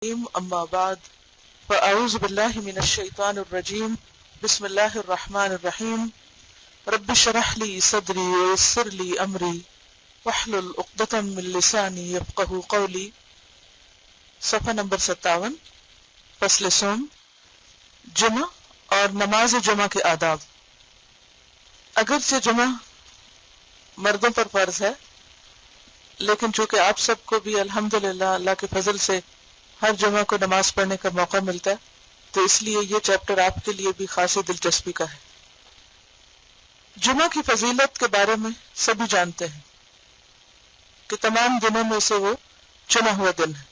أما بعد فأعوذ بالله من الشيطان الرجيم بسم الله الرحمن الرحيم رب اشرح لي صدري ويسر لي أمري واحلل عقدة من لساني يفقهوا قولي. صفحہ نمبر 57، فصل سوم، جمعہ اور نماز جمعہ کے آداب۔ اگرچہ جمعہ مردوں پر فرض ہے، لیکن چونکہ آپ سب کو بھی الحمدللہ اللہ کے فضل سے ہر جمعہ کو نماز پڑھنے کا موقع ملتا ہے، تو اس لیے یہ چیپٹر آپ کے لیے بھی خاصی دلچسپی کا ہے۔ جمعہ کی فضیلت کے بارے میں سبھی جانتے ہیں کہ تمام دنوں میں سے وہ چنا ہوا دن ہے۔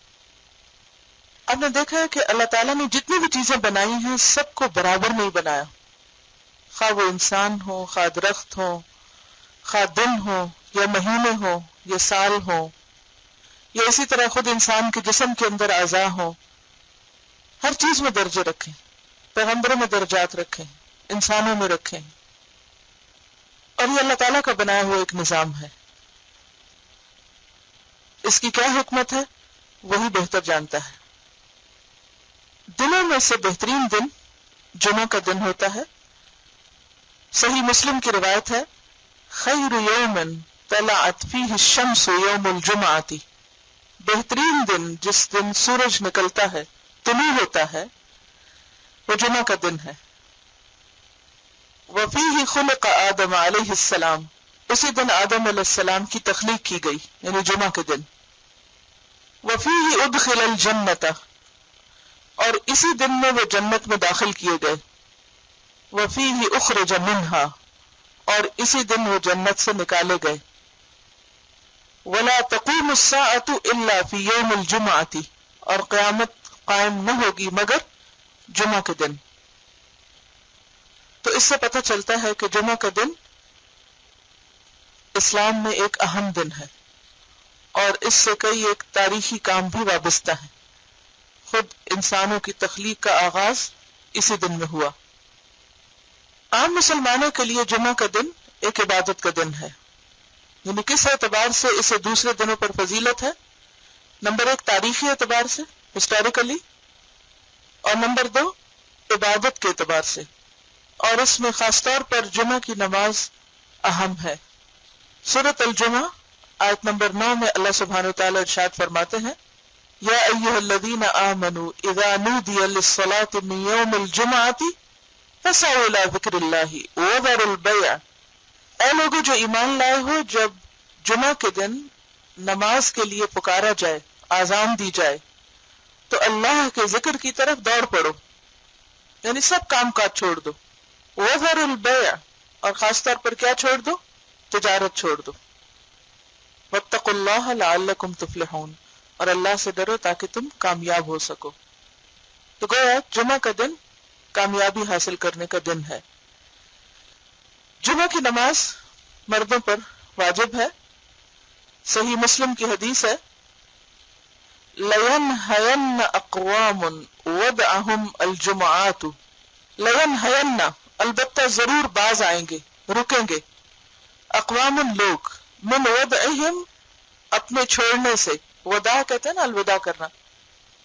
آپ نے دیکھا ہے کہ اللہ تعالیٰ نے جتنی بھی چیزیں بنائی ہیں سب کو برابر نہیں بنایا، خواہ وہ انسان ہو، خواہ درخت ہو، خواہ دن ہو یا مہینے ہو یا سال ہو، یا اسی طرح خود انسان کے جسم کے اندر اعضاء ہوں، ہر چیز میں درجے رکھیں، پیغمبروں میں درجات رکھیں، انسانوں میں رکھیں، اور یہ اللہ تعالیٰ کا بنایا ہوا ایک نظام ہے۔ اس کی کیا حکمت ہے وہی بہتر جانتا ہے۔ دنوں میں سے بہترین دن جمعہ کا دن ہوتا ہے۔ صحیح مسلم کی روایت ہے، خیر یوم طلعت فیہ الشمس یوم الجمعۃ، بہترین دن جس دن سورج نکلتا ہے، طلوع ہوتا ہے، وہ جمعہ کا دن ہے۔ وفیہ خلق آدم علیہ السلام، اسی دن آدم علیہ السلام کی تخلیق کی گئی، یعنی جمعہ کے دن۔ وفیہ ادخل الجنۃ، اور اسی دن میں وہ جنت میں داخل کیے گئے۔ وفیہ اخرج منہا، اور اسی دن وہ جنت سے نکالے گئے۔ ولا تقوم الساعۃ الا فی یوم الجمعۃ، اور قیامت قائم نہ ہوگی مگر جمعہ کے دن۔ تو اس سے پتہ چلتا ہے کہ جمعہ کا دن اسلام میں ایک اہم دن ہے، اور اس سے کئی ایک تاریخی کام بھی وابستہ ہیں۔ خود انسانوں کی تخلیق کا آغاز اسی دن میں ہوا۔ عام مسلمانوں کے لیے جمعہ کا دن ایک عبادت کا دن ہے، یعنی کس اعتبار سے اسے دوسرے دنوں پر فضیلت ہے؟ نمبر 1 تاریخی اعتبار سے، ہسٹوریکلی، اور نمبر 2 عبادت کے اعتبار سے، اور اس میں خاص طور پر جمعہ کی نماز اہم ہے۔ سورۃ الجمعہ آیت نمبر 9 میں اللہ سبحانہ وتعالی ارشاد فرماتے ہیں، یا ایھا الذین آمنوا اذا نودی للصلاۃ من یوم الجمعۃ فاسعوا الی ذکر اللہ وذروا البیع، اے لوگو جو ایمان لائے ہو، جب جمعہ کے دن نماز کے لیے پکارا جائے، آذان دی جائے، تو اللہ کے ذکر کی طرف دوڑ پڑو، یعنی سب کام کاج چھوڑ دو۔ وذروا البیع، اور خاص طور پر کیا چھوڑ دو؟ تجارت چھوڑ دو۔ واتقوا اللہ لعلکم تفلحون، اور اللہ سے ڈرو تاکہ تم کامیاب ہو سکو۔ تو گویا جمعہ کا دن کامیابی حاصل کرنے کا دن ہے۔ جمعہ کی نماز مردوں پر واجب ہے۔ صحیح مسلم کی حدیث ہے، لَيَنْهَيَنَّ أَقْوَامٌ وَدْعَهُمْ الْجُمَعَاتُ، لَيَنْهَيَنَّ، البتہ ضرور باز آئیں گے، رکیں گے، اقوام لوگ، من وضعہم، اپنے چھوڑنے سے، وداع کہتے ہیں نا الوداع کرنا،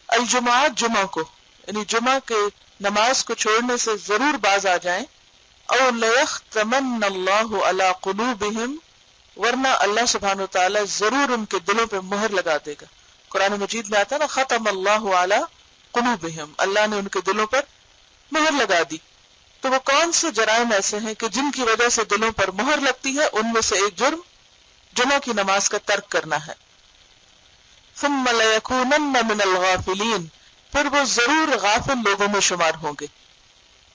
الجمعات جمعہ کو، یعنی جمعہ کے نماز کو چھوڑنے سے ضرور باز آ جائیں۔ او لیختمن اللہ علی قلوبہم، ورنہ اللہ سبحانہ وتعالی ضرور ان کے دلوں پہ مہر لگا دے گا۔ قرآن مجید میں آتا ہے نا، ختم اللہ علی قلوبہم، اللہ نے ان کے دلوں پر مہر لگا دی۔ تو وہ کون سے جرائم ایسے ہیں کہ جن کی وجہ سے دلوں پر مہر لگتی ہے؟ ان میں سے ایک جرم جمعہ کی نماز کا ترک کرنا ہے۔ ثم لیکونن من الغافلین، پھر وہ ضرور غافل لوگوں میں شمار ہوں گے۔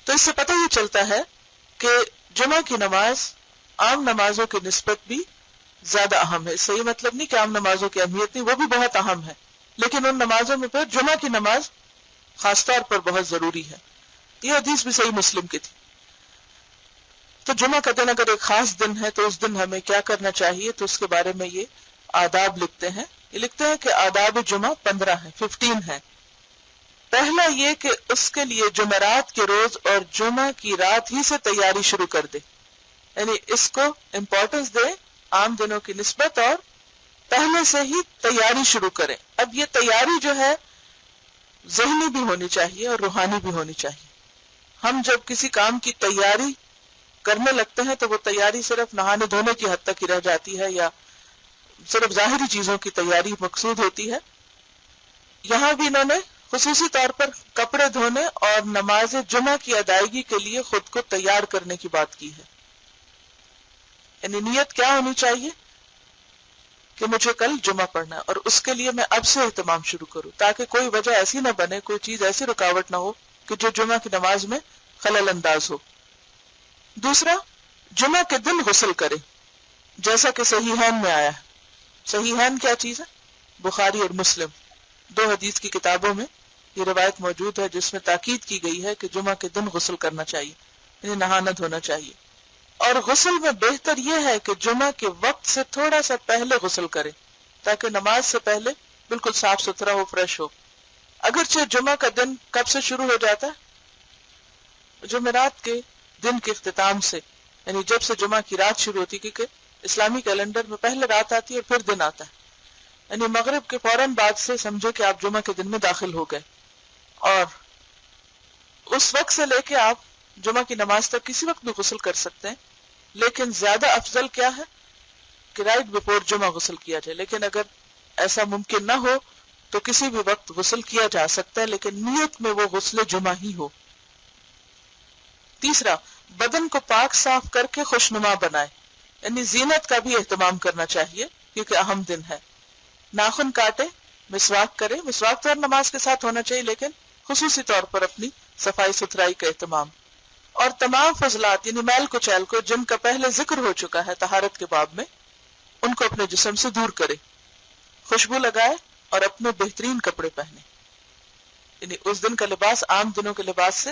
تو اس سے پتہ یہ چلتا ہے کہ جمعہ کی نماز عام نمازوں کی نسبت بھی زیادہ اہم ہے۔ اس سے یہ مطلب نہیں کہ عام نمازوں کی اہمیت نہیں، وہ بھی بہت اہم ہے، لیکن ان نمازوں میں پھر جمعہ کی نماز خاص طور پر بہت ضروری ہے۔ یہ حدیث بھی صحیح مسلم کی تھی۔ تو جمعہ کا دن اگر ایک خاص دن ہے تو اس دن ہمیں کیا کرنا چاہیے؟ تو اس کے بارے میں یہ آداب لکھتے ہیں۔ یہ لکھتے ہیں کہ آداب جمعہ 15 ہیں، 15 ہیں۔ پہلا یہ کہ اس کے لیے جمعرات کے روز اور جمعہ کی رات ہی سے تیاری شروع کر دے، یعنی اس کو امپورٹنس دے عام دنوں کی نسبت، اور پہلے سے ہی تیاری شروع کریں۔ اب یہ تیاری جو ہے ذہنی بھی ہونی چاہیے اور روحانی بھی ہونی چاہیے. ہم جب کسی کام کی تیاری کرنے لگتے ہیں تو وہ تیاری صرف نہانے دھونے کی حد تک ہی رہ جاتی ہے یا صرف ظاہری چیزوں کی تیاری مقصود ہوتی ہے. یہاں بھی انہوں نے خصوصی طور پر کپڑے دھونے اور نماز جمعہ کی ادائیگی کے لیے خود کو تیار کرنے کی بات کی ہے. یعنی نیت کیا ہونی چاہیے کہ مجھے کل جمعہ پڑھنا ہے اور اس کے لیے میں اب سے اہتمام شروع کروں تاکہ کوئی وجہ ایسی نہ بنے، کوئی چیز ایسی رکاوٹ نہ ہو کہ جو جمعہ کی نماز میں خلل انداز ہو. دوسرا، جمعہ کے دن غسل کرے جیسا کہ صحیحین میں آیا ہے. صحیحین کیا چیز ہے؟ بخاری اور مسلم، دو حدیث کی کتابوں میں یہ روایت موجود ہے جس میں تاکید کی گئی ہے کہ جمعہ کے دن غسل کرنا چاہیے، یعنی نہانا دھونا چاہیے. اور غسل میں بہتر یہ ہے کہ جمعہ کے وقت سے تھوڑا سا پہلے غسل کرے تاکہ نماز سے پہلے بالکل صاف ستھرا ہو، فریش ہو. اگرچہ جمعہ کا دن کب سے شروع ہو جاتا ہے؟ جمعرات کے دن کے اختتام سے، یعنی جب سے جمعہ کی رات شروع ہوتی، کیونکہ اسلامی کیلنڈر میں پہلے رات آتی ہے اور پھر دن آتا ہے. یعنی مغرب کے فوراً بعد سے سمجھو کہ آپ جمعہ کے دن میں داخل ہو گئے، اور اس وقت سے لے کے آپ جمعہ کی نماز تک کسی وقت بھی غسل کر سکتے ہیں. لیکن زیادہ افضل کیا ہے کہ رائٹ بفور جمعہ غسل کیا جائے. لیکن اگر ایسا ممکن نہ ہو تو کسی بھی وقت غسل کیا جا سکتا ہے، لیکن نیت میں وہ غسل جمعہ ہی ہو. تیسرا، بدن کو پاک صاف کر کے خوشنما بنائے، یعنی زینت کا بھی اہتمام کرنا چاہیے کیونکہ اہم دن ہے. ناخن کاٹے، مسواک کرے. مسواک تو ہر نماز کے ساتھ ہونا چاہیے لیکن خصوصی طور پر اپنی صفائی ستھرائی کا اہتمام. اور تمام فضلات یعنی میل کچیل کو جن کا پہلے ذکر ہو چکا ہے طہارت کے باب میں، ان کو اپنے جسم سے دور کرے. خوشبو لگائے اور اپنے بہترین کپڑے پہنے. یعنی اس دن کا لباس عام دنوں کے لباس سے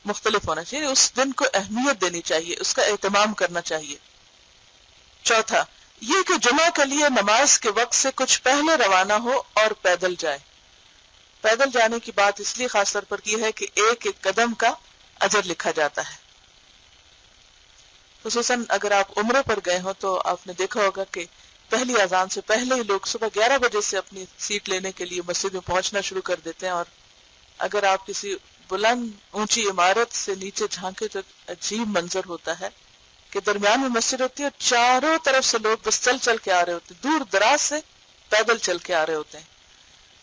مختلف ہونا چاہیے. اس دن کو اہمیت دینی چاہیے، اس کا اہتمام کرنا چاہیے. چوتھا، یہ کہ جمعہ کے لیے نماز کے وقت سے کچھ پہلے روانہ ہو اور پیدل جائے. پیدل جانے کی بات اس لیے خاص طور پر کی ہے کہ ایک ایک قدم کا اجر لکھا جاتا ہے. خصوصاً اگر آپ عمرے پر گئے ہو تو آپ نے دیکھا ہوگا کہ پہلی اذان سے پہلے ہی لوگ صبح 11 بجے سے اپنی سیٹ لینے کے لیے مسجد میں پہنچنا شروع کر دیتے ہیں. اور اگر آپ کسی بلند اونچی عمارت سے نیچے جھانکے تو عجیب منظر ہوتا ہے کہ درمیان میں مسجد ہوتی ہے اور چاروں طرف سے لوگ بس چل چل کے آ رہے ہوتے ہیں، دور دراز سے پیدل چل کے آ رہے ہوتے ہیں.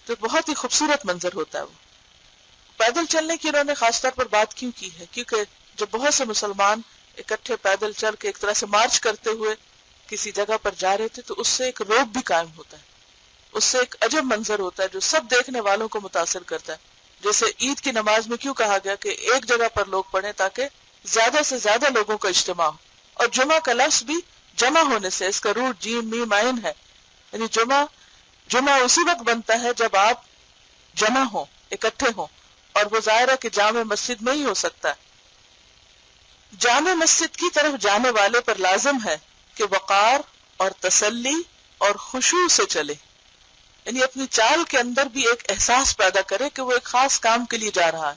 تو بہت ہی خوبصورت منظر ہوتا ہے. وہ پیدل چلنے کی انہوں نے خاص طور پر بات کیوں کی ہے؟ کیونکہ جب بہت سے مسلمان اکٹھے پیدل چل کے ایک طرح سے مارچ کرتے ہوئے کسی جگہ پر جا رہے تھے تو اس سے ایک روب بھی قائم ہوتا ہے، اس سے ایک عجب منظر ہوتا ہے جو سب دیکھنے والوں کو متاثر کرتا ہے. جیسے عید کی نماز میں کیوں کہا گیا کہ ایک جگہ پر لوگ پڑھیں تاکہ زیادہ سے زیادہ لوگوں کا اجتماع ہو. اور جمعہ کا لفظ بھی جمع ہونے سے، اس کا روٹ جیم میم عین ہے، یعنی جمعہ اسی وقت بنتا ہے جب آپ جمع ہوں، اکٹھے ہوں. اور وہ ظاہر ہے کہ جامع مسجد میں ہی ہو سکتا ہے. جامع مسجد کی طرف جانے والے پر لازم ہے کہ وقار اور تسلی اور خشوع سے چلے، یعنی اپنی چال کے اندر بھی ایک احساس پیدا کرے کہ وہ ایک خاص کام کے لیے جا رہا ہے.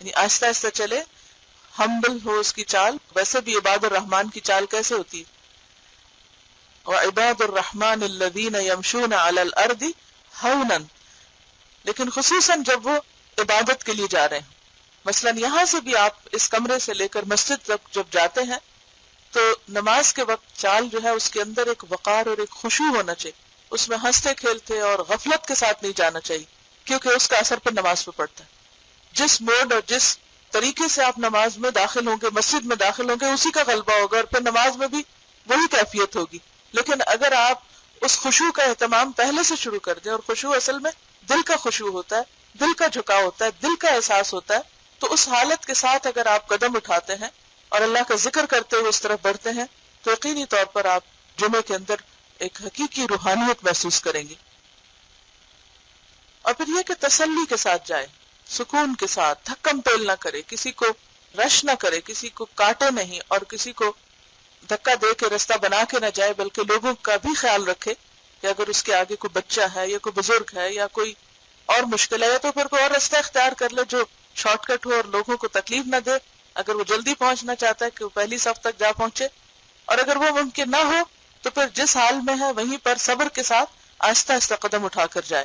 یعنی آہستہ آہستہ چلے، ہمبل ہو اس کی چال. ویسے بھی عباد الرحمن کی چال کیسے ہوتی ہے؟ وَعِبَادُ الرَّحْمَنِ الَّذِينَ يَمْشُونَ عَلَى الْأَرْضِ هَوْنًا. لیکن خصوصاً جب وہ عبادت کے لیے جا رہے ہیں. مثلاً یہاں سے بھی آپ اس کمرے سے لے کر مسجد تک جب جاتے ہیں تو نماز کے وقت چال جو ہے اس کے اندر ایک وقار اور ایک خشوع ہونا چاہیے. اس میں ہنستے کھیلتے اور غفلت کے ساتھ نہیں جانا چاہیے کیونکہ اس کا اثر پھر نماز پہ پڑتا ہے. جس موڈ اور جس طریقے سے آپ نماز میں داخل ہوں گے، مسجد میں داخل ہوں گے، اسی کا غلبہ ہوگا اور پھر نماز میں بھی وہی کیفیت ہوگی. لیکن اگر آپ اس خشوع کا اہتمام پہلے سے شروع کر دیں، اور خشوع اصل میں دل کا خشوع ہوتا ہے، دل کا جھکاؤ ہوتا ہے، دل کا احساس ہوتا ہے، تو اس حالت کے ساتھ اگر آپ قدم اٹھاتے ہیں اور اللہ کا ذکر کرتے ہوئے اس طرف بڑھتے ہیں تو یقینی طور پر آپ جمعے کے اندر ایک حقیقی روحانیت محسوس کریں گے. اور پھر یہ کہ تسلی کے ساتھ جائے، سکون کے ساتھ، دھکم پیل نہ کرے، کسی کو رش نہ کرے، کسی کو کاٹے نہیں اور کسی کو دھکا دے کے رستہ بنا کے نہ جائے، بلکہ لوگوں کا بھی خیال رکھے کہ اگر اس کے آگے کوئی بچہ ہے یا کوئی بزرگ ہے یا کوئی اور مشکل ہے تو پھر کوئی اور راستہ اختیار کر لے جو شارٹ کٹ ہو اور لوگوں کو تکلیف نہ دے. اگر وہ جلدی پہنچنا چاہتا ہے کہ وہ پہلی صف تک جا پہنچے، اور اگر وہ ممکن نہ ہو تو پھر جس حال میں ہے وہیں پر صبر کے ساتھ آہستہ آہستہ قدم اٹھا کر جائے.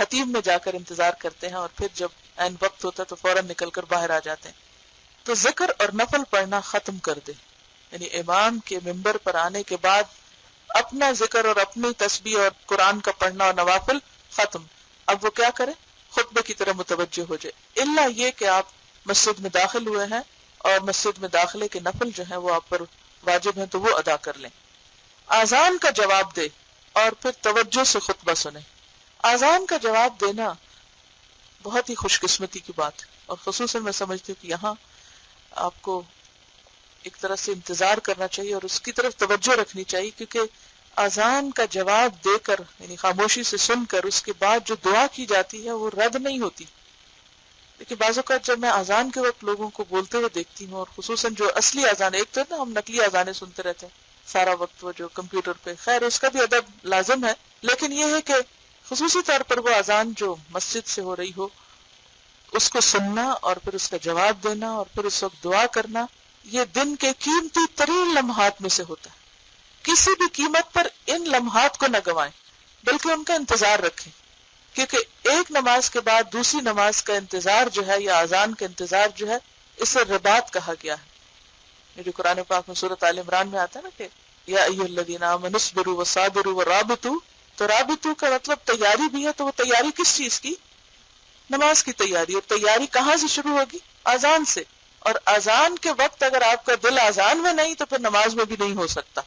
حتیم میں جا کر انتظار کرتے ہیں اور پھر جب عین وقت ہوتا ہے تو فوراً نکل کر باہر آ جاتے ہیں. تو ذکر اور نفل پڑھنا ختم کر دے، یعنی امام کے منبر پر آنے کے بعد اپنا ذکر اور اپنی تسبیح اور قرآن کا پڑھنا اور نوافل ختم. اب وہ کیا کرے؟ خطبے کی طرح متوجہ ہو جائے، الا یہ کہ آپ مسجد میں داخل ہوئے ہیں اور مسجد میں داخلے کے نفل جو ہیں وہ آپ پر واجب ہیں تو وہ ادا کر لیں. اذان کا جواب دے اور پھر توجہ سے خطبہ سنیں. اذان کا جواب دینا بہت ہی خوش قسمتی کی بات ہے، اور خصوصاً میں سمجھتی ہوں کہ یہاں آپ کو ایک طرح سے انتظار کرنا چاہیے اور اس کی طرف توجہ رکھنی چاہیے، کیونکہ اذان کا جواب دے کر یعنی خاموشی سے سن کر اس کے بعد جو دعا کی جاتی ہے وہ رد نہیں ہوتی. لیکن بعض اوقات جب میں اذان کے وقت لوگوں کو بولتے ہوئے دیکھتی ہوں، اور خصوصاً جو اصلی اذان، ایک تو نا ہم نقلی اذانیں سنتے رہتے ہیں سارا وقت، وہ جو کمپیوٹر پہ، خیر اس کا بھی ادب لازم ہے، لیکن یہ ہے کہ خصوصی طور پر وہ اذان جو مسجد سے ہو رہی ہو اس کو سننا اور پھر اس کا جواب دینا اور پھر اس وقت دعا کرنا، یہ دن کے قیمتی ترین لمحات میں سے ہوتا ہے. کسی بھی قیمت پر ان لمحات کو نہ گوائیں، بلکہ ان کا انتظار رکھیں، کیونکہ ایک نماز کے بعد دوسری نماز کا انتظار جو ہے یا اذان کا انتظار جو ہے اسے رباط کہا گیا ہے. یہ جو قرآن پاک میں سورۃ آل عمران میں آتا ہے نا کہ یا ایھا الذین آمنوا اصبروا وصابروا ورابطوا، تو رابطوا کا مطلب تیاری بھی ہے. تو وہ تیاری کس چیز کی؟ نماز کی تیاری. اور تیاری کہاں سے شروع ہوگی؟ اذان سے. اور اذان کے وقت اگر آپ کا دل اذان میں نہیں تو پھر نماز میں بھی نہیں ہو سکتا.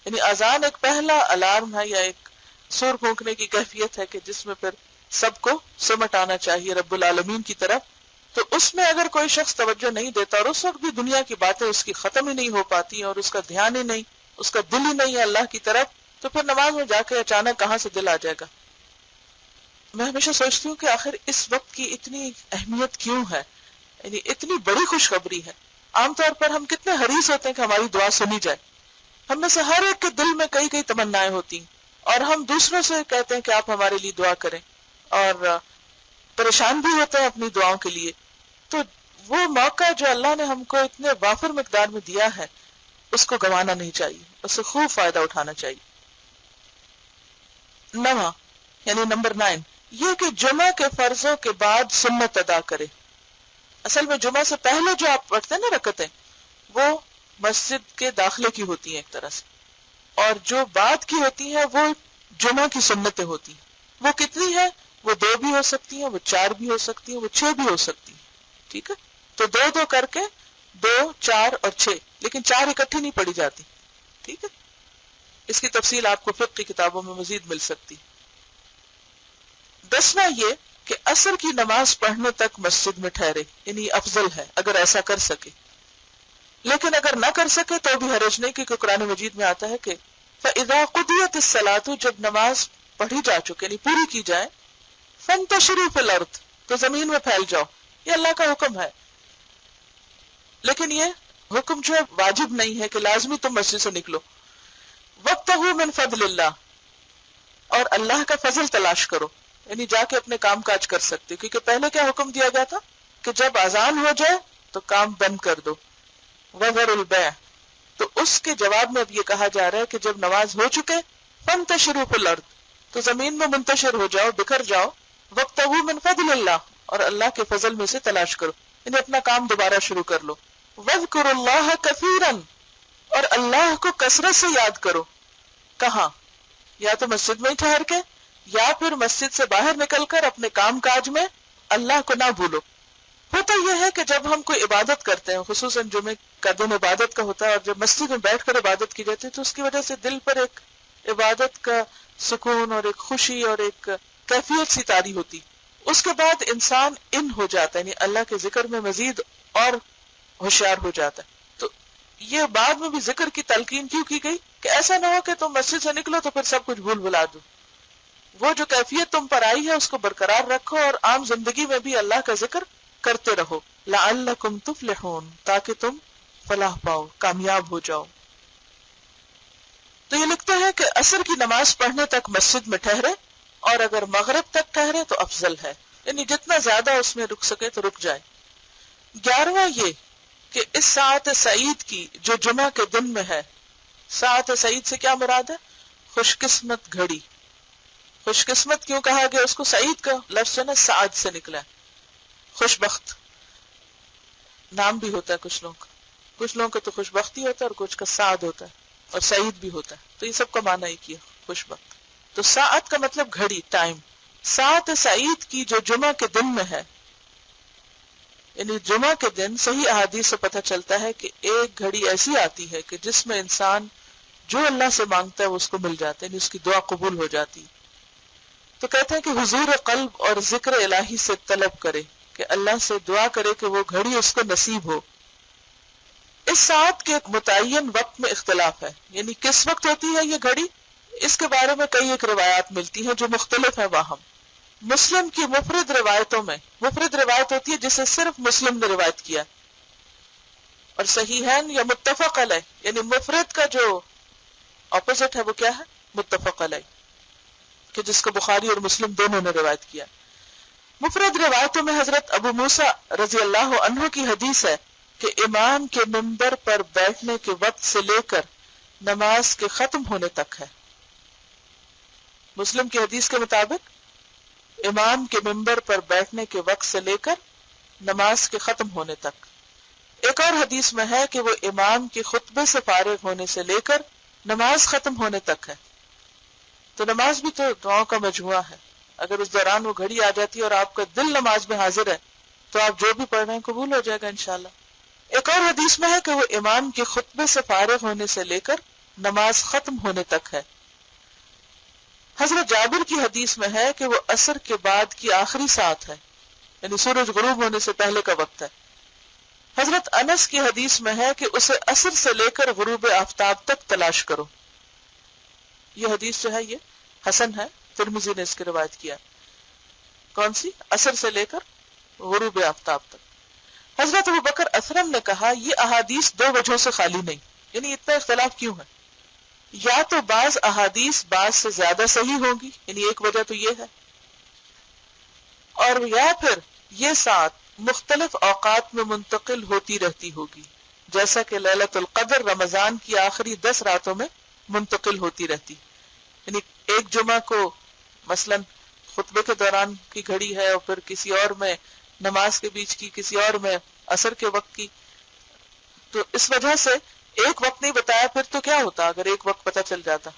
یعنی اذان ایک پہلا الارم ہے یا ایک سور پھونکنے کی کیفیت ہے کہ جس میں پھر سب کو سمٹ آنا چاہیے رب العالمین کی طرف. تو اس میں اگر کوئی شخص توجہ نہیں دیتا اور اس وقت بھی دنیا کی باتیں اس کی ختم ہی نہیں ہو پاتی اور اس کا دھیان ہی نہیں، اس کا دل ہی نہیں ہے اللہ کی طرف، تو پھر نماز میں جا کے اچانک کہاں سے دل آ جائے گا. میں ہمیشہ سوچتی ہوں کہ آخر اس وقت کی اتنی اہمیت کیوں ہے، یعنی اتنی بڑی خوشخبری ہے. عام طور پر ہم کتنے حریص ہوتے ہیں کہ ہماری دعا سنی جائے. ہم میں سے ہر ایک کے دل میں کئی کئی تمنائیں ہوتی ہیں اور ہم دوسروں سے کہتے ہیں کہ آپ ہمارے لیے دعا کریں اور پریشان بھی ہوتے ہیں اپنی دعاؤں کے لیے. تو وہ موقع جو اللہ نے ہم کو اتنے وافر مقدار میں دیا ہے اس کو گنوانا نہیں چاہیے، اس سے خوب فائدہ اٹھانا چاہیے. 9 یعنی نمبر 9 یہ کہ جمعہ کے فرضوں کے بعد سنت ادا کرے. اصل میں جمعہ سے پہلے جو آپ پڑھتے ہیں نا رکعتیں، وہ مسجد کے داخلے کی ہوتی ہیں ایک طرح سے، اور جو بعد کی ہوتی ہیں وہ جمعہ کی سنتیں ہوتی ہیں. وہ کتنی ہیں؟ وہ 2 بھی ہو سکتی ہیں، وہ 4 بھی ہو سکتی ہیں، وہ 6 بھی ہو سکتی ہیں. ٹھیک ہے، تو 2 کر کے 2، 4 اور 6، لیکن 4 اکٹھی نہیں پڑھی جاتی. ٹھیک ہے، اس کی تفصیل آپ کو فقہ کی کتابوں میں مزید مل سکتی. 10واں یہ کہ عصر کی نماز پڑھنے تک مسجد میں ٹھہرے، یعنی افضل ہے اگر ایسا کر سکے. لیکن اگر نہ کر سکے تو بھی حرج نہیں، کیونکہ قرآن مجید میں آتا ہے کہ فَإِذَا قُضِيَتِ الصَّلَاةُ جب نماز پڑھی جا چکے یعنی پوری کی جائے، فَانْتَشِرُوا فِي الْأَرْضِ تو زمین میں پھیل جاؤ. یہ اللہ کا حکم ہے، لیکن یہ حکم جو ہے واجب نہیں ہے کہ لازمی تم مسجد سے نکلو. وَابْتَغُوا مِنْ فَضْلِ اللَّهِ اور اللہ کا فضل تلاش کرو، یعنی جا کے اپنے کام کاج کر سکتے. کیونکہ پہلے کیا حکم دیا گیا تھا کہ جب اذان ہو جائے تو کام بند کر دو، وَذَرُوا الْبَيْعَ. تو اس کے جواب میں اب یہ کہا جا رہا ہے کہ جب نماز ہو چکے فَانْتَشِرُوا فِي الْأَرْضِ تو زمین میں منتشر ہو جاؤ، بکھر جاؤ. وَابْتَغُوا مِنْ فَضْلِ اللَّهِ اور اللہ کے فضل میں سے تلاش کرو، یعنی اپنا کام دوبارہ شروع کر لو. وَاذْكُرُوا اللَّهَ كَثِيرًا اور اللہ کو کثرت سے یاد کرو. کہاں؟ یا تو مسجد میں ہی ٹھہر کے، یا پھر مسجد سے باہر نکل کر اپنے کام کاج میں اللہ کو نہ بھولو. ہوتا یہ ہے کہ جب ہم کوئی عبادت کرتے ہیں، خصوصاً جمعے کا دن عبادت کا ہوتا ہے، اور جب مسجد میں بیٹھ کر عبادت کی جاتی ہے تو اس کی وجہ سے دل پر ایک عبادت کا سکون اور ایک خوشی اور ایک کیفیت سی طاری ہوتی. اس کے بعد انسان ہو جاتا ہے، یعنی اللہ کے ذکر میں مزید اور ہوشیار ہو جاتا ہے. تو یہ بعد میں بھی ذکر کی تلقین کیوں کی گئی کہ ایسا نہ ہو کہ تم مسجد سے نکلو تو پھر سب کچھ بھول بھلا دو. وہ جو کیفیت تم پر آئی ہے اس کو برقرار رکھو اور عام زندگی میں بھی اللہ کا ذکر کرتے رہو. لعلکم تفلحون تاکہ تم فلاح پاؤ، کامیاب ہو جاؤ. تو یہ لکھتا ہے کہ عصر کی نماز پڑھنے تک مسجد میں ٹھہرے، اور اگر مغرب تک ٹھہرے تو افضل ہے، یعنی جتنا زیادہ اس میں رک سکے تو رک جائے. 11واں یہ کہ اس ساعت سعید کی جو جمعہ کے دن میں ہے، ساعت سعید سے کیا مراد ہے؟ خوش قسمت گھڑی. خوش قسمت کیوں کہا گیا اس کو؟ سعید کا لفظ جو ہے نا سعد سے نکلا ہے، خوش بخت نام بھی ہوتا ہے کچھ لوگوں کا، کچھ لوگوں کا تو خوش بختی ہوتا ہے اور کچھ کا سعد ہوتا ہے اور سعید بھی ہوتا ہے، تو یہ سب کا معنی ایک ہی ہے، خوش بخت۔ تو ساعت کا مطلب گھڑی، ٹائم۔ ساعت سعید کی جو جمعہ کے دن میں ہے، یعنی جمعہ کے دن صحیح احادیث سے پتہ چلتا ہے کہ ایک گھڑی ایسی آتی ہے کہ جس میں انسان جو اللہ سے مانگتا ہے وہ اس کو مل جاتا ہے، یعنی اس کی دعا قبول ہو جاتی۔ تو کہتے ہیں کہ حضور قلب اور ذکر الہی سے طلب کرے، کہ اللہ سے دعا کرے کہ وہ گھڑی اس کو نصیب ہو۔ اس ساعت کے ایک متعین وقت میں اختلاف ہے، یعنی کس وقت ہوتی ہے یہ گھڑی، اس کے بارے میں کئی ایک روایات ملتی ہیں جو مختلف ہیں واہم۔ مسلم کی مفرد روایتوں میں، مفرد روایت ہوتی ہے جسے صرف مسلم نے روایت کیا، اور صحیحین یا متفق علیہ، یعنی مفرد کا جو اپوزٹ ہے وہ کیا ہے؟ متفق علیہ، کہ جس کو بخاری اور مسلم دونوں نے روایت کیا۔ مفرد روایتوں میں حضرت ابو موسیٰ رضی اللہ عنہ کی حدیث ہے کہ امام کے منبر پر بیٹھنے کے وقت سے لے کر نماز کے ختم ہونے تک ہے۔ مسلم کی حدیث کے مطابق امام کے منبر پر بیٹھنے کے وقت سے لے کر نماز کے ختم ہونے تک۔ ایک اور حدیث میں ہے کہ وہ امام کے خطبے سے فارغ ہونے سے لے کر نماز ختم ہونے تک ہے۔ تو نماز بھی تو دعاؤں کا مجموعہ ہے، اگر اس دوران وہ گھڑی آ جاتی ہے اور آپ کا دل نماز میں حاضر ہے تو آپ جو بھی پڑھ رہے ہیں قبول ہو جائے گا انشاءاللہ۔ ایک اور حدیث میں ہے کہ وہ امام کے خطبے سے فارغ ہونے سے لے کر نماز ختم ہونے تک ہے۔ حضرت جابر کی حدیث میں ہے کہ وہ عصر کے بعد کی آخری ساعت ہے، یعنی سورج غروب ہونے سے پہلے کا وقت ہے۔ حضرت انس کی حدیث میں ہے کہ اسے عصر سے لے کر غروب آفتاب تک تلاش کرو۔ یہ حدیث جو ہے یہ حسن ہے، ترمذی نے اس کی روایت کیا۔ کون سی؟ عصر سے لے کر غروب آفتاب تک۔ حضرت ابو بکر اسرم نے کہا یہ احادیث دو وجہوں سے خالی نہیں، یعنی اتنا اختلاف کیوں ہے؟ یا تو بعض احادیث بعض سے زیادہ صحیح ہوں گی، یعنی ایک وجہ تو یہ ہے، اور یا پھر یہ ساتھ مختلف اوقات میں منتقل ہوتی رہتی ہوگی، جیسا کہ لیلۃ القدر رمضان کی آخری 10 راتوں میں منتقل ہوتی رہتی، یعنی ایک جمعہ کو مثلا خطبے کے دوران کی گھڑی ہے اور پھر کسی اور میں نماز کے بیچ کی، کسی اور میں عصر کے وقت کی، تو اس وجہ سے ایک وقت نہیں بتایا، پھر تو کیا ہوتا اگر ایک وقت پتہ چل جاتا؟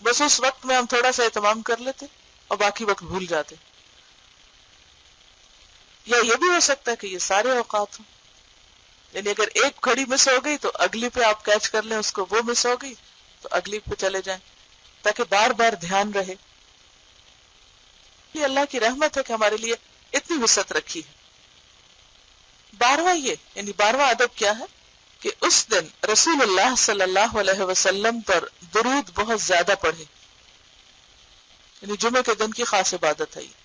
بس اس وقت میں ہم تھوڑا سا اہتمام کر لیتے اور باقی وقت بھول جاتے۔ یا یہ بھی ہو سکتا ہے کہ یہ سارے اوقات ہوں، یعنی اگر ایک گھڑی مس ہو گئی تو اگلی پہ آپ کیچ کر لیں اس کو، وہ مس ہو گئی تو اگلی پہ چلے جائیں، تاکہ بار بار دھیان رہے۔ یہ اللہ کی رحمت ہے کہ ہمارے لیے اتنی وسعت رکھی ہے۔ 12واں یہ، یعنی 12واں ادب کیا ہے کہ اس دن رسول اللہ صلی اللہ علیہ وسلم پر درود بہت زیادہ پڑھے، یعنی جمعے کے دن کی خاص عبادت ہے یہ۔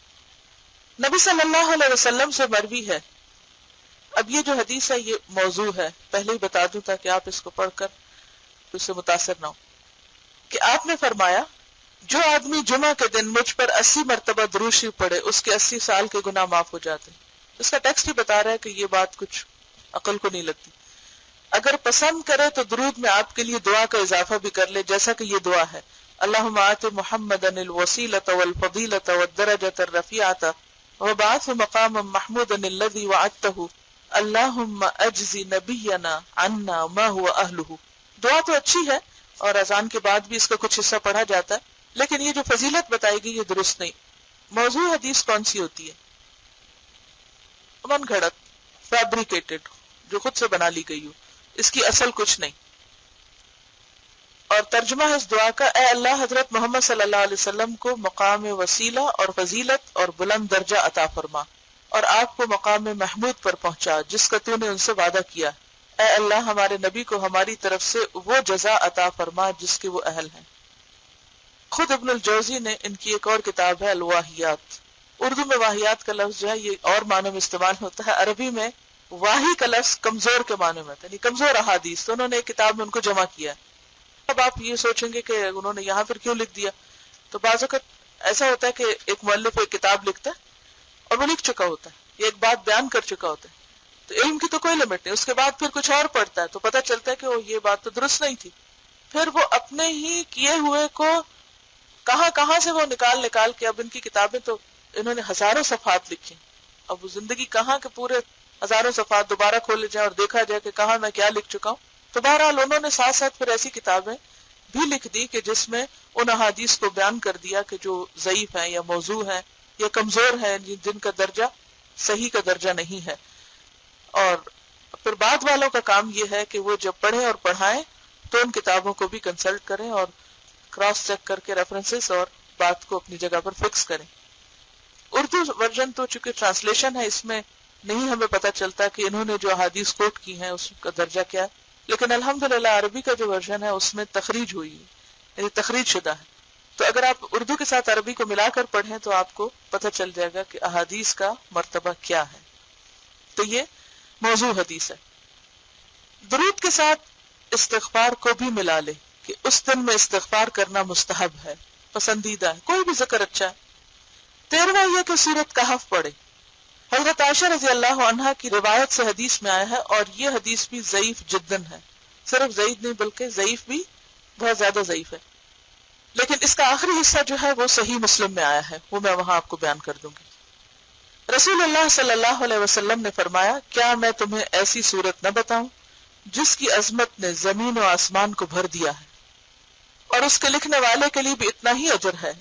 نبی صلی اللہ علیہ وسلم سے مروی ہے، اب یہ جو حدیث ہے یہ موضوع ہے، پہلے ہی بتا دوں تاکہ آپ اس کو پڑھ کر اس سے متاثر نہ ہو، کہ آپ نے فرمایا جو آدمی جمعہ کے دن مجھ پر 80 مرتبہ درود شریف پڑھے اس کے 80 سال کے گناہ معاف ہو جاتے ہیں۔ اس کا ٹیکسٹ ہی بتا رہا ہے کہ یہ بات کچھ عقل کو نہیں لگتی۔ اگر پسند کرے تو درود میں آپ کے لیے دعا کا اضافہ بھی کر لے، جیسا کہ یہ دعا ہے، اللہم آت محمدا الوسیلۃ والفضیلۃ والدرجۃ الرفیعۃ وابعثہ مقاما محمودا الذی وعدتہ اللہم اجزی نبینا عنا ما هو اہلہ۔ دعا تو اچھی ہے اور اذان کے بعد بھی اس کا کچھ حصہ پڑھا جاتا ہے، لیکن یہ جو فضیلت بتائی گئی یہ درست نہیں۔ موضوع حدیث کون سی ہوتی ہے؟ من گھڑت، فیبریکیٹڈ، جو خود سے بنا لی گئی ہو، اس کی اصل کچھ نہیں۔ اور ترجمہ ہے اس دعا کا، اے اللہ حضرت محمد صلی اللہ علیہ وسلم کو مقام وسیلہ اور فضیلت اور بلند درجہ عطا فرما، اور آپ کو مقام محمود پر پہنچا جس کا تو نے ان سے وعدہ کیا۔ اے اللہ ہمارے نبی کو ہماری طرف سے وہ جزا عطا فرما جس کے وہ اہل ہیں۔ خود ابن الجوزی نے ان کی ایک اور کتاب ہے الواہیات، اردو میں واہیات کا لفظ جو ہے یہ اور معنوں میں استعمال ہوتا ہے، عربی میں واہی کا لفظ کمزور کے معنوں میں، یعنی کمزور احادیث، تو انہوں نے ایک کتاب میں ان کو جمع کیا ہے۔ اب آپ یہ سوچیں گے کہ انہوں نے یہاں پھر کیوں لکھ دیا، تو بعض اوقات ایسا ہوتا ہے کہ ایک مؤلف ایک کتاب لکھتا ہے اور وہ لکھ چکا ہوتا ہے، یہ ایک بات بیان کر چکا ہوتا ہے، تو علم کی تو کوئی لمٹ نہیں، اس کے بعد پھر کچھ اور پڑھتا ہے تو پتہ چلتا ہے کہ یہ بات تو درست نہیں تھی، پھر وہ اپنے ہی کیے ہوئے کو کہاں کہاں سے وہ نکال کے، اب ان کی کتابیں تو انہوں نے ہزاروں صفحات لکھی، اب وہ زندگی کہاں کے پورے ہزاروں صفحات دوبارہ کھولے جائیں اور دیکھا جائے کہ کہاں میں کیا لکھ چکا ہوں. تو بہرحال انہوں نے ساتھ ساتھ پھر ایسی کتابیں بھی لکھ دی کہ جس میں ان احادیث کو بیان کر دیا کہ جو ضعیف ہیں یا موضوع ہیں یا کمزور ہیں، جن کا درجہ صحیح کا درجہ نہیں ہے. اور پھر بعد والوں کا کام یہ ہے کہ وہ جب پڑھیں اور پڑھائیں تو ان کتابوں کو بھی کنسلٹ کریں اور کراس چیک کر کے ریفرنسز اور بات کو اپنی جگہ پر فکس کریں. اردو ورژن تو چونکہ ٹرانسلیشن ہے، اس میں نہیں ہمیں پتہ چلتا کہ انہوں نے جو احادیث کوٹ کی ہیں اس کا درجہ کیا ہے، لیکن الحمدللہ عربی کا جو ورژن ہے اس میں تخریج ہوئی ہے، یعنی تخریج شدہ ہے. تو اگر آپ اردو کے ساتھ عربی کو ملا کر پڑھیں تو آپ کو پتہ چل جائے گا کہ احادیث کا مرتبہ کیا ہے. تو یہ موضوع حدیث ہے. درود کے ساتھ استغفار کو بھی ملا لے کہ اس دن میں استغفار کرنا مستحب ہے، پسندیدہ ہے، کوئی بھی ذکر اچھا ہے. 13واں یہ کہ سورۃ کہف پڑھے. حضرت عائشہ رضی اللہ عنہا کی روایت سے حدیث میں آیا ہے، اور یہ حدیث بھی ضعیف جداً ہے، صرف ضعیف نہیں بلکہ ضعیف بھی بہت زیادہ ضعیف ہے، لیکن اس کا آخری حصہ جو ہے وہ صحیح مسلم میں آیا ہے، وہ میں وہاں آپ کو بیان کر دوں گی. رسول اللہ صلی اللہ علیہ وسلم نے فرمایا، کیا میں تمہیں ایسی صورت نہ بتاؤں جس کی عظمت نے زمین و آسمان کو بھر دیا ہے، اور اس کے لکھنے والے کے لیے بھی اتنا ہی اجر ہے،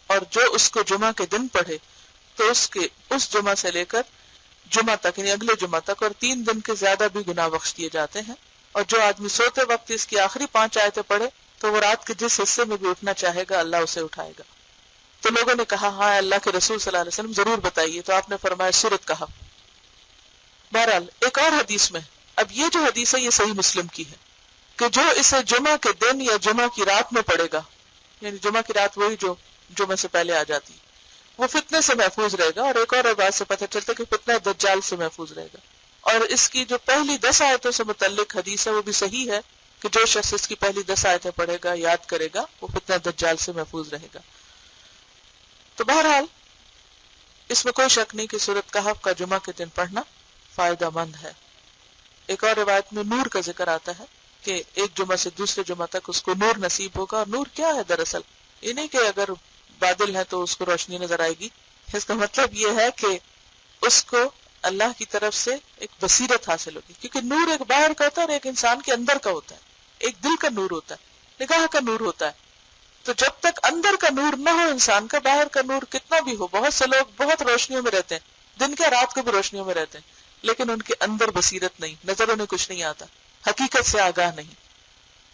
اور جو اس کو جمعہ کے دن پڑھے تو اس جمعہ سے لے کر جمعہ تک، یعنی اگلے جمعہ تک، اور 3 دن کے زیادہ بھی گناہ بخش دیے جاتے ہیں. اور جو آدمی سوتے وقت اس کی آخری 5 آیتیں پڑھے تو وہ رات کے جس حصے میں بھی اٹھنا چاہے گا اللہ اسے اٹھائے گا. تو لوگوں نے کہا ہاں اللہ کے رسول صلی اللہ علیہ وسلم ضرور بتائیے، تو آپ نے فرمایا سورۃ کہف. بہرحال ایک اور حدیث میں، اب یہ جو حدیث ہے یہ صحیح مسلم کی ہے، کہ جو اسے جمعہ کے دن یا جمعہ کی رات میں پڑھے گا، یعنی جمعہ کی رات وہی جو جمعہ سے پہلے آ جاتی، وہ فتنے سے محفوظ رہے گا. اور ایک اور بات سے پتہ چلتا ہے کہ فتنہ دجال سے محفوظ رہے گا. اور اس کی جو پہلی 10 آیتوں سے متعلق حدیث ہے وہ بھی صحیح ہے کہ جو شخص اس کی پہلی 10 آیتیں پڑھے گا، یاد کرے گا، وہ فتنہ دجال سے محفوظ رہے گا. تو بہرحال اس میں کوئی شک نہیں کہ سورۃ کہف کا جمعہ کے دن پڑھنا فائدہ مند ہے. ایک اور روایت میں نور کا ذکر آتا ہے کہ ایک جمعہ سے دوسرے جمعہ تک اس کو نور نصیب ہوگا. اور نور کیا ہے دراصل؟ یہ نہیں کہ اگر بادل ہے تو اس کو روشنی نظر آئے گی، اس کا مطلب یہ ہے کہ اس کو اللہ کی طرف سے ایک بصیرت حاصل ہوگی، کیونکہ نور ایک باہر کا ہوتا ہے اور ایک انسان کے اندر کا ہوتا ہے. ایک دل کا نور ہوتا ہے، نگاہ کا نور ہوتا ہے. تو جب تک اندر کا نور نہ ہو انسان کا، باہر کا نور کتنا بھی ہو، بہت سے لوگ بہت روشنیوں میں رہتے ہیں، دن کے رات کو بھی روشنیوں میں رہتے ہیں، لیکن ان کے اندر بصیرت نہیں، نظر انہیں کچھ نہیں آتا، حقیقت سے آگاہ نہیں.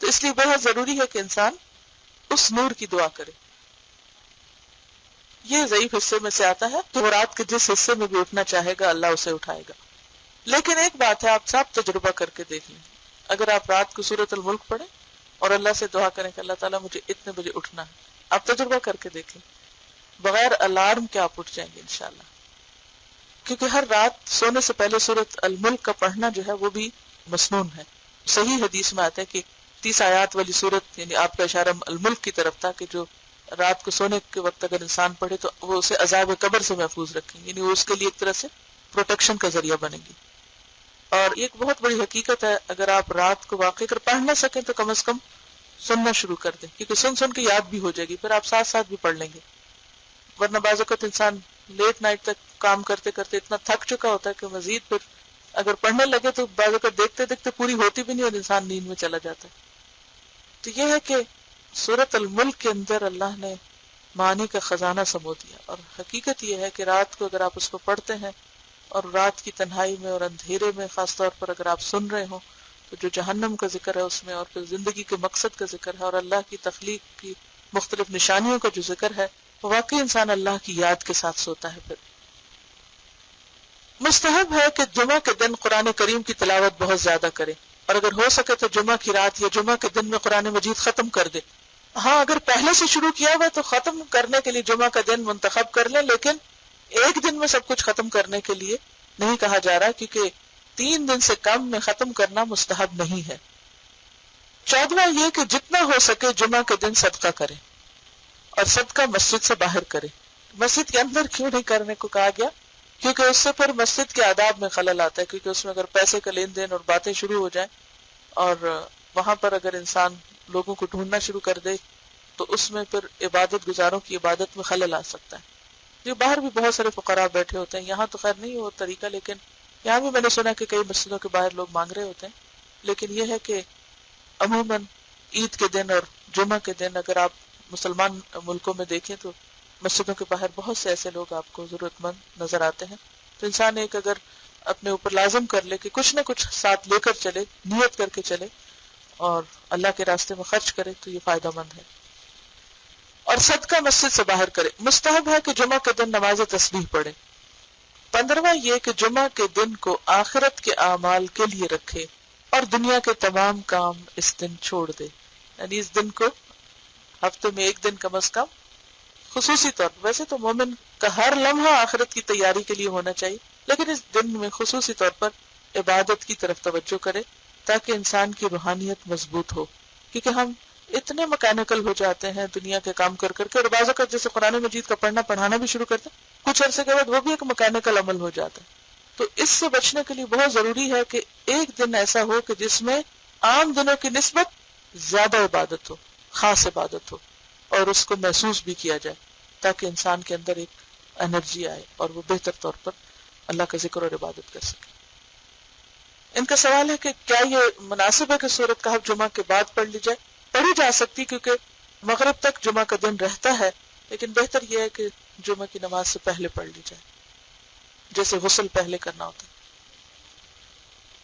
تو اس لیے بہت ضروری ہے کہ انسان اس نور کی دعا کرے. یہ ضعیف حصے میں سے آتا ہے کہ وہ رات کے جس حصے میں بھی اٹھنا چاہے گا اللہ اسے اٹھائے گا. لیکن ایک بات ہے، آپ سب تجربہ کر کے دیکھ لیں. اگر آپ رات کو سورۃ الملک پڑھیں اور اللہ سے دعا کریں کہ اللہ تعالیٰ مجھے اتنے بجے اٹھنا ہے، آپ تجربہ کر کے دیکھیں، بغیر الارم کے آپ اٹھ جائیں گے انشاءاللہ. کیونکہ ہر رات سونے سے پہلے سورۃ الملک کا پڑھنا جو ہے وہ بھی مسنون ہے. صحیح حدیث میں آتا ہے کہ 30 آیات والی سورت، یعنی آپ کا اشارہ الملک کی طرف تھا، کہ جو رات کو سونے کے وقت اگر انسان پڑھے تو وہ اسے عذاب قبر سے محفوظ رکھیں، یعنی وہ اس کے لیے ایک طرح سے پروٹیکشن کا ذریعہ بنے گی. اور ایک بہت بڑی حقیقت ہے، اگر آپ رات کو واقعی اگر پڑھ نہ سکیں تو کم از کم سننا شروع کر دیں، کیونکہ سن کے یاد بھی ہو جائے گی، پھر آپ ساتھ ساتھ بھی پڑھ لیں گے. ورنہ بعض اوقات انسان لیٹ نائٹ تک کام کرتے کرتے اتنا تھک چکا ہوتا ہے کہ مزید پھر اگر پڑھنے لگے تو بعض اوقات دیکھتے دیکھتے پوری ہوتی بھی نہیں اور انسان نیند میں چلا جاتا ہے. تو یہ ہے کہ سورۃ الملک کے اندر اللہ نے معنی کا خزانہ سمو دیا. اور حقیقت یہ ہے کہ رات کو اگر آپ اس کو پڑھتے ہیں اور رات کی تنہائی میں اور اندھیرے میں خاص طور پر اگر آپ سن رہے ہوں تو جو جہنم کا ذکر ہے اس میں، اور پھر زندگی کے مقصد کا ذکر ہے، اور اللہ کی تخلیق کی مختلف نشانیوں کا جو ذکر ہے، واقعی انسان اللہ کی یاد کے ساتھ سوتا ہے. پھر مستحب ہے کہ جمعہ کے دن قرآن کریم کی تلاوت بہت زیادہ کرے، اور اگر ہو سکے تو جمعہ کی رات یا جمعہ کے دن میں قرآن مجید ختم کر دے. ہاں اگر پہلے سے شروع کیا ہوا تو ختم کرنے کے لیے جمعہ کا دن منتخب کر لیں، لیکن ایک دن میں سب کچھ ختم کرنے کے لیے نہیں کہا جا رہا، کیونکہ 3 دن سے کم میں ختم کرنا مستحب نہیں ہے. 14واں یہ کہ جتنا ہو سکے جمعہ کے دن صدقہ کرے، اور صدقہ مسجد سے باہر کرے. مسجد کے اندر کیوں نہیں کرنے کو کہا گیا؟ کیونکہ اس سے پھر مسجد کے آداب میں خلل آتا ہے، کیونکہ اس میں اگر پیسے کا لین دین اور باتیں شروع ہو جائیں اور وہاں پر اگر انسان لوگوں کو ڈھونڈنا شروع کر دے تو اس میں پھر عبادت گزاروں کی عبادت میں خلل آ سکتا ہے. یہ باہر بھی بہت سارے فقراء بیٹھے ہوتے ہیں، یہاں تو خیر نہیں وہ طریقہ، لیکن یہاں بھی میں نے سنا کہ کئی مسجدوں کے باہر لوگ مانگ رہے ہوتے ہیں. لیکن یہ ہے کہ عموماً عید کے دن اور جمعہ کے دن اگر آپ مسلمان ملکوں میں دیکھیں تو مسجدوں کے باہر بہت سے ایسے لوگ آپ کو ضرورت مند نظر آتے ہیں. تو انسان ایک اگر اپنے اوپر لازم کر لے کہ کچھ نہ کچھ ساتھ لے کر چلے، نیت کر کے چلے اور اللہ کے راستے میں خرچ کرے تو یہ فائدہ مند ہے. اور صدقہ مسجد سے باہر کرے. مستحب ہے کہ جمعہ کے دن نماز تسبیح پڑھے. 15واں یہ کہ جمعہ کے دن کو آخرت کے اعمال کے لیے رکھے اور دنیا کے تمام کام اس دن چھوڑ دے. یعنی اس دن کو ہفتے میں ایک دن کم از کم خصوصی طور پر، ویسے تو مومن کا ہر لمحہ آخرت کی تیاری کے لیے ہونا چاہیے، لیکن اس دن میں خصوصی طور پر عبادت کی طرف توجہ کرے تاکہ انسان کی روحانیت مضبوط ہو. کیونکہ ہم اتنے مکینیکل ہو جاتے ہیں دنیا کے کام کر کر کے، اور بعض اوقات جیسے قرآن مجید کا پڑھنا پڑھانا بھی شروع کرتے ہیں، کچھ عرصے کے بعد وہ بھی ایک مکینیکل عمل ہو جاتا ہے. تو اس سے بچنے کے لیے بہت ضروری ہے کہ ایک دن ایسا ہو کہ جس میں عام دنوں کی نسبت زیادہ عبادت ہو، خاص عبادت ہو، اور اس کو محسوس بھی کیا جائے تاکہ انسان کے اندر ایک انرجی آئے اور وہ بہتر طور پر اللہ کا ذکر اور عبادت کر سکے. ان کا سوال ہے کہ کیا یہ مناسب ہے کہ سورۃ کہف جمعہ کے بعد پڑھ لی جائے؟ پڑھی جا سکتی، کیونکہ مغرب تک جمعہ کا دن رہتا ہے، لیکن بہتر یہ ہے کہ جمعہ کی نماز سے پہلے پڑھ لی جائے، جیسے غسل پہلے کرنا ہوتا ہے.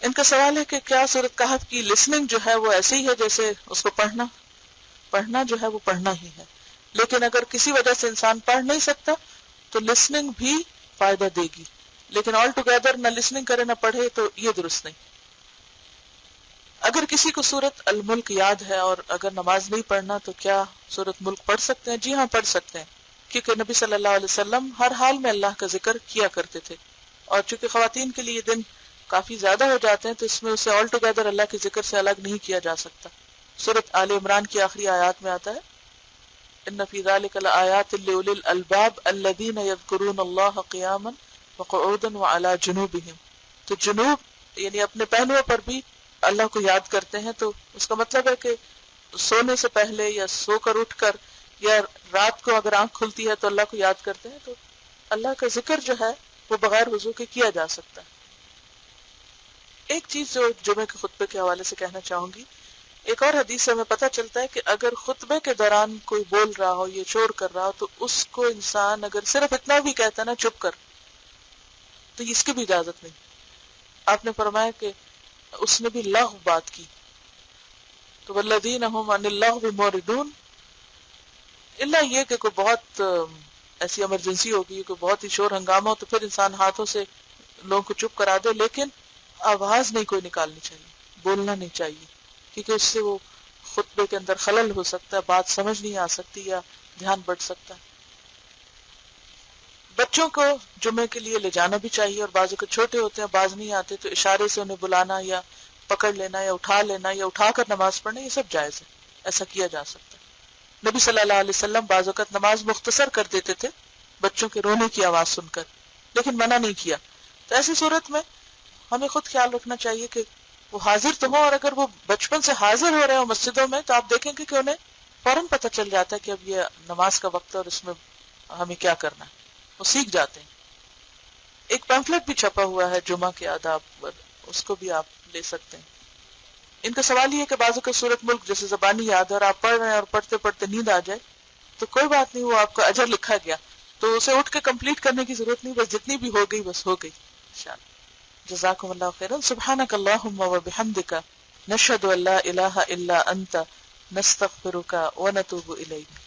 ان کا سوال ہے کہ کیا سورۃ کہف کی لسننگ جو ہے وہ ایسے ہی ہے جیسے اس کو پڑھنا جو ہے وہ پڑھنا ہی ہے، لیکن اگر کسی وجہ سے انسان پڑھ نہیں سکتا تو لسننگ بھی فائدہ دے گی، لیکن آل ٹوگیدر نہ لسننگ کرے نہ پڑھے تو یہ درست نہیں. اگر کسی کو سورۃ الملک یاد ہے اور اگر نماز نہیں پڑھنا تو کیا سورۃ ملک پڑھ سکتے ہیں؟ جی ہاں، پڑھ سکتے ہیں، کیونکہ نبی صلی اللہ علیہ وسلم ہر حال میں اللہ کا ذکر کیا کرتے تھے، اور چونکہ خواتین کے لیے دن کافی زیادہ ہو جاتے ہیں تو اس میں اسے آل ٹوگیدر اللہ کے ذکر سے الگ نہیں کیا جا سکتا. سورۃ آل عمران کی آخری آیات میں آتا ہے ان فی ذلک لآیات لأولی الالباب الذین یذکرون اللہ قیاما وقعودا وعلی جنوبہم. تو جنوب یعنی اپنے پہلوؤں پر بھی اللہ کو یاد کرتے ہیں، تو اس کا مطلب ہے کہ سونے سے پہلے یا سو کر اٹھ کر یا رات کو اگر آنکھ کھلتی ہے تو اللہ کو یاد کرتے ہیں. تو اللہ کا ذکر جو ہے وہ بغیر وضو کے کیا جا سکتا ہے. ایک چیز جو جمعے کے خطبے کے حوالے سے کہنا چاہوں گی، ایک اور حدیث سے ہمیں پتہ چلتا ہے کہ اگر خطبے کے دوران کوئی بول رہا ہو یا شور کر رہا ہو تو اس کو انسان اگر صرف اتنا بھی کہتا ہے نا چپ کر، تو اس کی بھی اجازت نہیں. آپ نے فرمایا کہ اس نے بھی لغو بات کی، تو والذین هم عن اللغو معرضون، الا یہ کہ کوئی بہت ایسی ایمرجنسی ہوگی، کوئی بہت ہی شور ہنگامہ ہو تو پھر انسان ہاتھوں سے لوگوں کو چپ کرا دے، لیکن آواز نہیں کوئی نکالنی چاہیے، بولنا نہیں چاہیے، کیونکہ اس سے وہ خطبے کے اندر خلل ہو سکتا ہے، بات سمجھ نہیں آ سکتی یا دھیان بٹ سکتا ہے. بچوں کو جمعے کے لیے لے جانا بھی چاہیے، اور بعضوں کے چھوٹے ہوتے ہیں باز نہیں آتے تو اشارے سے انہیں بلانا یا پکڑ لینا یا اٹھا کر نماز پڑھنا، یہ سب جائز ہے، ایسا کیا جا سکتا ہے. نبی صلی اللہ علیہ وسلم بعض اوقات نماز مختصر کر دیتے تھے بچوں کے رونے کی آواز سن کر، لیکن منع نہیں کیا. تو ایسی صورت میں ہمیں خود خیال رکھنا چاہیے کہ وہ حاضر تو ہوں، اور اگر وہ بچپن سے حاضر ہو رہے ہوں مسجدوں میں تو آپ دیکھیں گے کہ انہیں فوراً پتہ چل جاتا ہے کہ اب یہ نماز کا وقت ہے اور اس میں ہمیں کیا کرنا ہے، وہ سیکھ جاتے ہیں. ایک پیمفلٹ بھی چھپا ہوا ہے جمعہ کے آداب پر، اس کو بھی آپ لے سکتے ہیں. ان کا سوال یہ ہے کہ بعضوں کا سورۃ ملک جیسے زبانی یاد ہے اور آپ پڑھ رہے ہیں اور پڑھتے پڑھتے نیند آ جائے تو کوئی بات نہیں، وہ آپ کا اجر لکھا گیا، تو اسے اٹھ کے کمپلیٹ کرنے کی ضرورت نہیں، بس جتنی بھی ہو گئی بس ہو گئی انشاءاللہ. جزاکم اللہ خیرا. سبحانک اللہم وبحمدک، نشہد ان لا الہ الا انت، نستغفرک ونتوب الیک.